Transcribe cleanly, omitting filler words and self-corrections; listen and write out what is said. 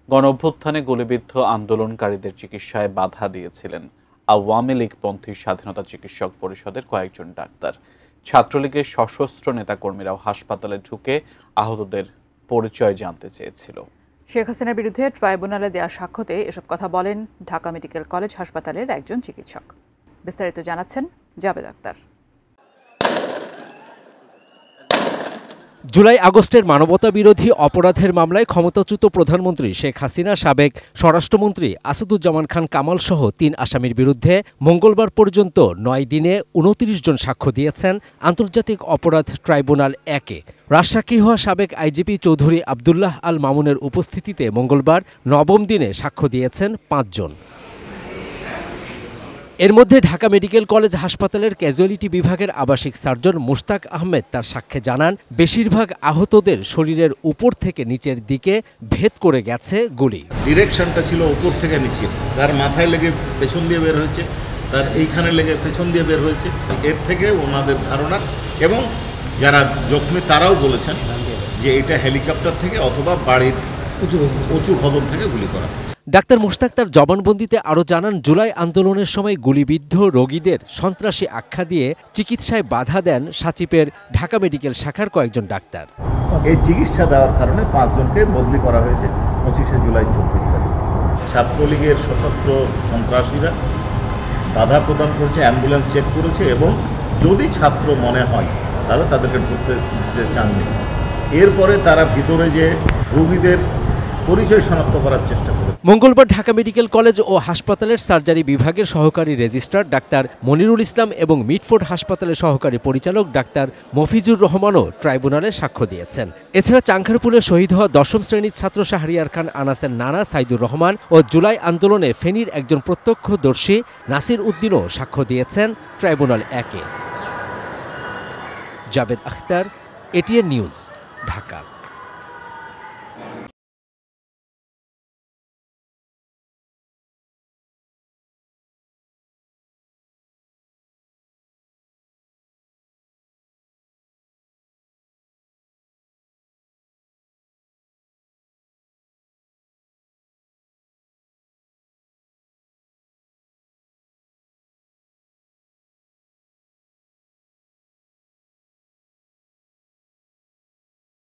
গণঅভ্যুত্থানে গুলিবিদ্ধ আন্দোলনকারীদের চিকিৎসায় বাধা দিয়েছিলেন আওয়ামী লীগপন্থী স্বাধীনতা চিকিৎসক পরিষদের কয়েকজন ডাক্তার। ছাত্রলীগের সশস্ত্র নেতাকর্মীরাও হাসপাতালে ঢুকে আহতদের পরিচয় জানতে চেয়েছিল। শেখ হাসিনার বিরুদ্ধে ট্রাইব্যুনালে দেওয়া সাক্ষ্যতে এসব কথা বলেন ঢাকা মেডিকেল কলেজ হাসপাতালের একজন চিকিৎসক। বিস্তারিত জানাচ্ছেন জাবেদ আক্তার। জুলাই আগস্টের মানবতাবিরোধী অপরাধের মামলায় ক্ষমতাচ্যুত প্রধানমন্ত্রী শেখ হাসিনা, সাবেক স্বরাষ্ট্রমন্ত্রী আসাদুজ্জামান খান কামাল সহ ৩ আসামির বিরুদ্ধে মঙ্গলবার পর্যন্ত ৯ দিনে ২৯ জন সাক্ষ্য দিয়েছেন আন্তর্জাতিক অপরাধ ট্রাইব্যুনাল ১-এ। রাজসাক্ষী হওয়া সাবেক আইজিপি চৌধুরী আবদুল্লাহ আল মামুনের উপস্থিতিতে মঙ্গলবার ৯ম দিনে সাক্ষ্য দিয়েছেন ৫ জন। এর মধ্যে ঢাকা মেডিকেল কলেজ হাসপাতালের ক্যাজুয়ালিটি বিভাগের আবাসিক সার্জন মুশতাক আহমেদ তার সাক্ষ্যে জানান, বেশিরভাগ আহতদের শরীরের উপর থেকে নিচের দিকে ভেদ করে গেছে গুলি। ডিরেকশনটা ছিল উপর থেকে নিচে, তার মাথায় লেগে পেছন দিয়ে বের হয়েছে, তার এইখানে লেগে পেছন দিয়ে বের হয়েছে। এর থেকে ওনাদের ধারণা, এবং যারা জখমি তারাও বলেছেন যে এটা হেলিকপ্টার থেকে অথবা বাড়ির উঁচু ভবন থেকে গুলি করা। ডাক্তার মুশতাক তার জবানবন্দিতে আরও জানান, জুলাই আন্দোলনের সময় গুলিবিদ্ধ রোগীদের সন্ত্রাসী আখ্যা দিয়ে চিকিৎসায় বাধা দেন সাচিপের ঢাকা মেডিকেল শাখার কয়েকজন ডাক্তার। এই চিকিৎসা দেওয়ার কারণে ৫ জনকে বদলি করা হয়েছে ২৫শে জুলাই ২৪ তারিখ। ছাত্রলীগের সশস্ত্র সন্ত্রাসীরা বাধা প্রদান করেছে, অ্যাম্বুলেন্স চেক করেছে, এবং যদি ছাত্র মনে হয় তাহলে তাদেরকে ঢুকতে দিতে চাননি। এরপরে তারা ভিতরে যে রোগীদের পরিচয় শনাক্ত করার চেষ্টা করে। মঙ্গলবার ঢাকা মেডিকেল কলেজ ও হাসপাতালের সার্জারি বিভাগের সহকারী রেজিস্ট্রার ডাক্তার মনিরুল ইসলাম এবং মিটফোর্ড হাসপাতালের সহকারী পরিচালক ডাক্তার মফিজুর রহমানও ট্রাইব্যুনালে সাক্ষ্য দিয়েছেন। এছাড়া চাংখারপুলে শহীদ হওয়া ১০ম শ্রেণীর ছাত্র শাহরিয়ার খান আনাসের নানা সাইদুর রহমান ও জুলাই আন্দোলনে ফেনীর একজন প্রত্যক্ষদর্শী নাসির উদ্দিনও সাক্ষ্য দিয়েছেন ট্রাইব্যুনাল ১-এ। Javed Akhtar, ATN News, Dhaka.